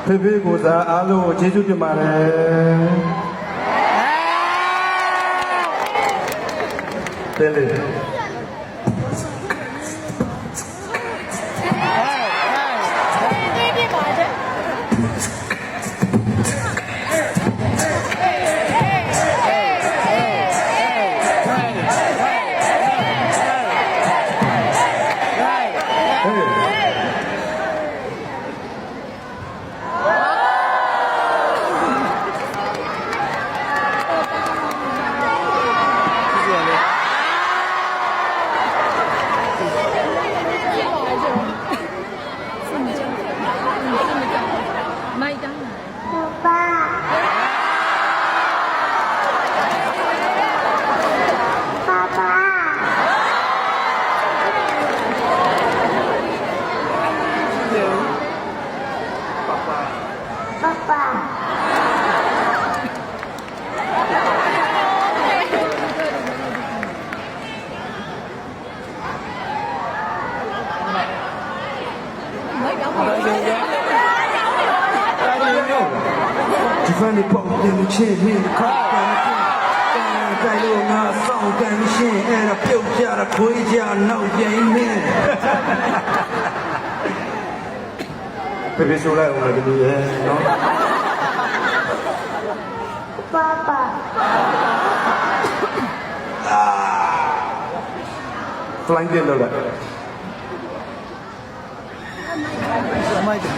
ဖေဖေကိုစားအားလုံးကိုကျေးဇူးတင်ပါတယ်တယ်လေဒီဖန်ဒီပေါ့ပြန်ချစ်နေခါကန်ကြိုင်လို့ငါစောင့်ကန်ရှင်းအဲ့ဒါပြုတ်ကြတာခွေးကြနောက်ပြိုင်နေဖေဖေဆိုလိုက်အောင်လေဒီရဲ့နော်ပါပါဖလိုင်းတယ်လို့လားမိုက်တယ်